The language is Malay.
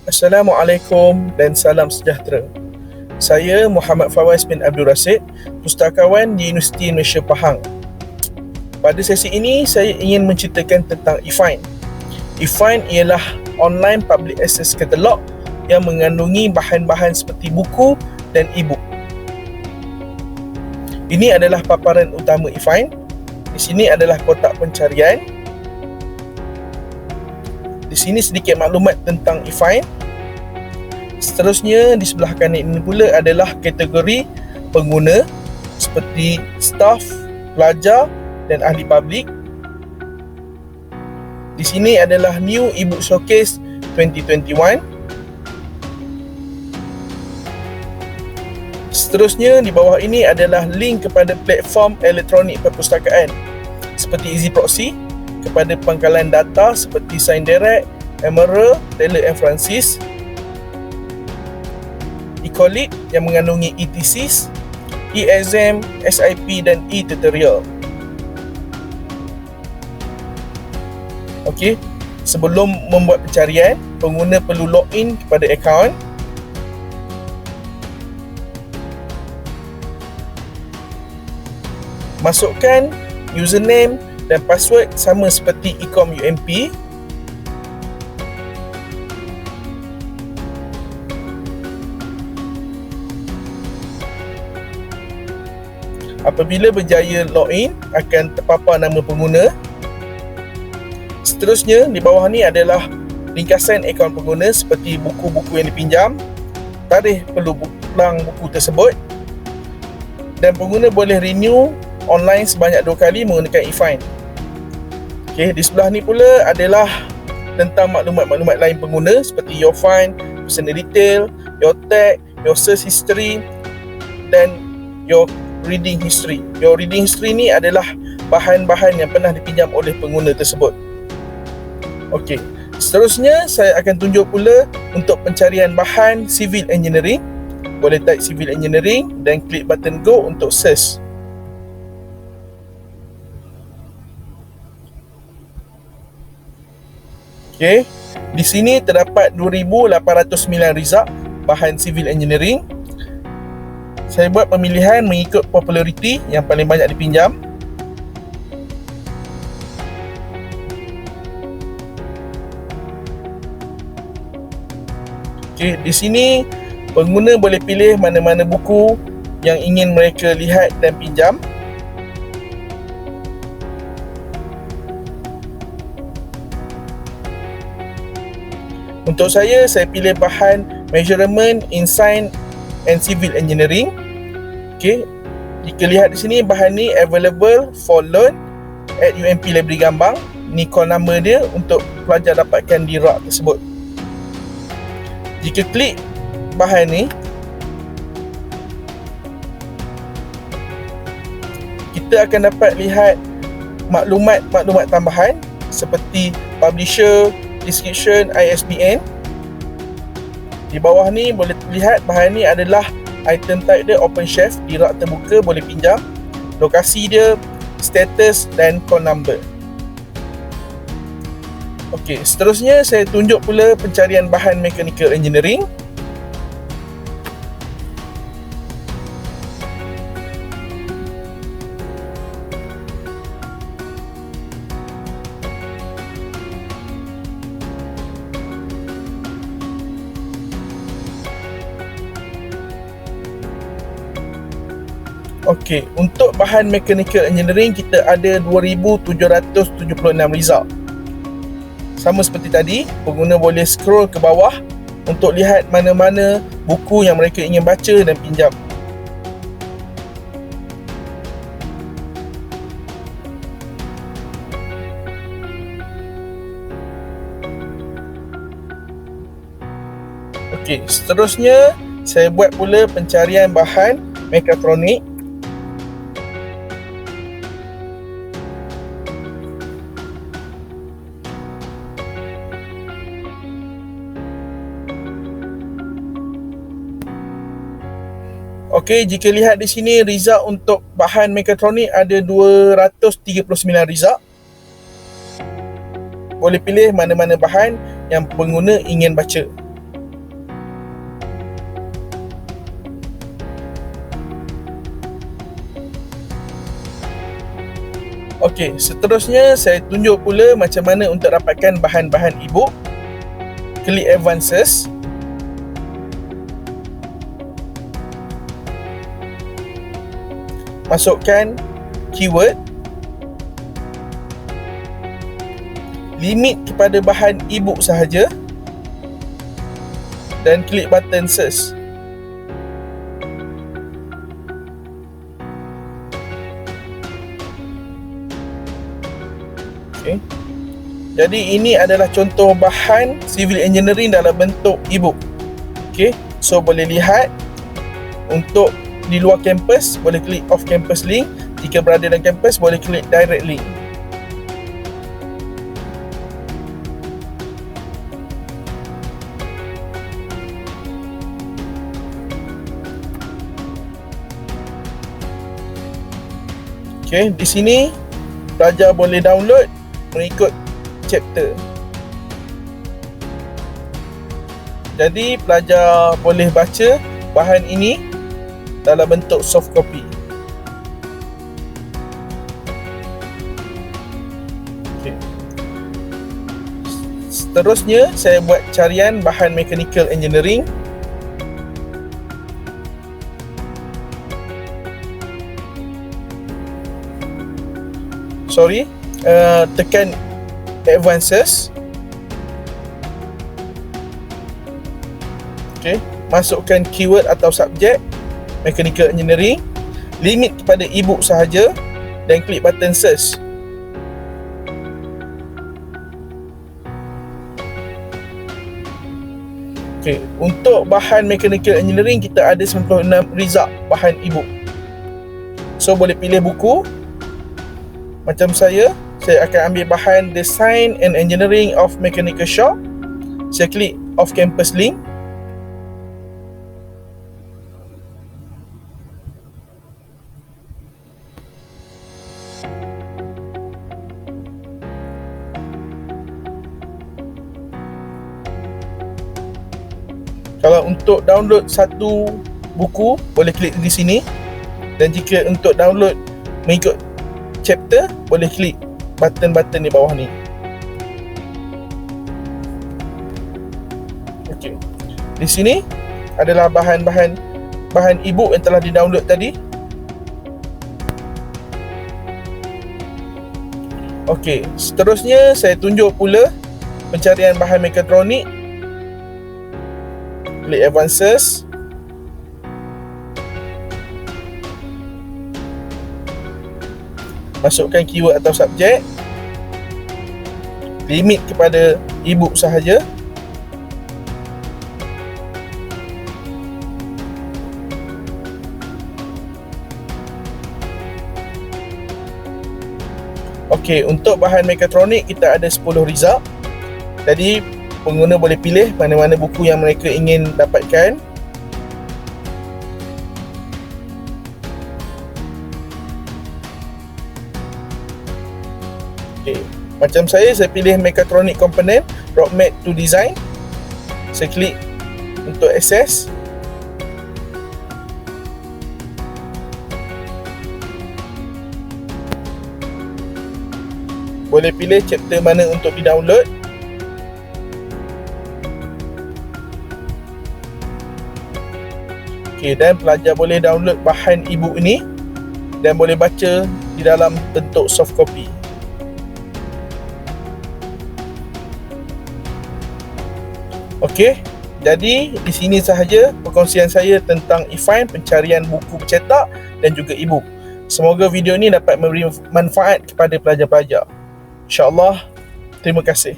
Assalamualaikum dan salam sejahtera. Saya Muhammad Fawaz bin Abdul Rasid, pustakawan di Universiti Malaysia Pahang. Pada sesi ini, saya ingin menceritakan tentang eFind. eFind ialah online public access katalog yang mengandungi bahan-bahan seperti buku dan e-book. Ini adalah paparan utama eFind. Di sini adalah kotak pencarian. Di sini sedikit maklumat tentang eFind. Seterusnya di sebelah kanan ini pula adalah kategori pengguna seperti staff, pelajar dan ahli publik. Di sini adalah New eBook Showcase 2021. Seterusnya di bawah ini adalah link kepada platform elektronik perpustakaan seperti Easy Proxy, kepada pangkalan data seperti Sign Direct, Emerald, Taylor & Francis, e-College yang mengandungi e-thesis, e-exam, SIP dan e-tutorial. Okey, sebelum membuat pencarian, pengguna perlu login kepada akaun. Masukkan username dan password sama seperti e-com UMP. Apabila berjaya login, akan terpapar nama pengguna. Seterusnya, di bawah ni adalah ringkasan akaun pengguna seperti buku-buku yang dipinjam, tarikh perlu pulang buku tersebut, dan pengguna boleh renew online sebanyak 2 kali menggunakan eFind. Okey, di sebelah ni pula adalah tentang maklumat-maklumat lain pengguna seperti your find, personal detail, your tag, your search history dan your reading history. Your reading history ni adalah bahan-bahan yang pernah dipinjam oleh pengguna tersebut. Okey, seterusnya saya akan tunjuk pula untuk pencarian bahan civil engineering. Boleh type civil engineering dan klik button go untuk search. Okey, di sini terdapat 2,809 result bahan civil engineering. Saya buat pemilihan mengikut populariti yang paling banyak dipinjam. Okey, di sini pengguna boleh pilih mana-mana buku yang ingin mereka lihat dan pinjam. Untuk saya pilih bahan measurement in science and civil engineering. Okey, jika lihat di sini bahan ni available for loan at UMP Library Gambang. Ni call number dia untuk pelajar dapatkan di rak tersebut. Jika klik bahan ni, kita akan dapat lihat maklumat-maklumat tambahan seperti publisher, description, ISBN. Di bawah ni boleh lihat bahan ni adalah item type dia open shelf, di rak terbuka, boleh pinjam, lokasi dia, status dan call number. Okey, seterusnya saya tunjuk pula pencarian bahan mechanical engineering. Okey, untuk bahan mechanical engineering kita ada 2,776 result. Sama seperti tadi, pengguna boleh scroll ke bawah untuk lihat mana-mana buku yang mereka ingin baca dan pinjam. Okey, seterusnya saya buat pula pencarian bahan mekatronik. Okey, jika lihat di sini result untuk bahan mekatronik ada 239 result. Boleh pilih mana-mana bahan yang pengguna ingin baca. Okey, seterusnya saya tunjuk pula macam mana untuk dapatkan bahan-bahan e-book. Klik Advances. Masukkan keyword. Limit kepada bahan e-book sahaja. Dan klik button search. Okay. Jadi ini adalah contoh bahan civil engineering dalam bentuk e-book. Okay. So boleh lihat untuk di luar kampus boleh klik off campus link. Jika berada dalam kampus boleh klik direct link. Okay, di sini pelajar boleh download mengikut chapter. Jadi pelajar boleh baca bahan ini dalam bentuk soft copy. Okay. Seterusnya saya buat carian bahan mechanical engineering. Tekan Advances. Okay. Masukkan keyword atau subjek Mechanical Engineering. Limit kepada e-book sahaja. Dan klik button search. Okay. Untuk bahan Mechanical Engineering kita ada 96 result bahan e-book. So boleh pilih buku. Macam saya akan ambil bahan Design and Engineering of Mechanical Shop. Saya klik off campus link. Kalau untuk download satu buku boleh klik di sini. Dan jika untuk download mengikut chapter boleh klik button-button di bawah ni. Okey. Di sini adalah bahan e-book yang telah di-download tadi. Okey, seterusnya saya tunjuk pula pencarian bahan mekatronik. Klik Advances. Masukkan keyword atau subjek. Limit kepada e-book sahaja. Okey, untuk bahan mekatronik kita ada 10 result. Jadi pengguna boleh pilih mana-mana buku yang mereka ingin dapatkan. Okay. Macam saya pilih Mechatronic Component Roadmap to Design. Saya klik untuk access. Boleh pilih chapter mana untuk di-download. Okay, dan pelajar boleh download bahan e-book ini dan boleh baca di dalam bentuk soft copy. Okey, jadi di sini sahaja perkongsian saya tentang eFind, pencarian buku bercetak dan juga e-book. Semoga video ini dapat memberi manfaat kepada pelajar-pelajar. InsyaAllah, terima kasih.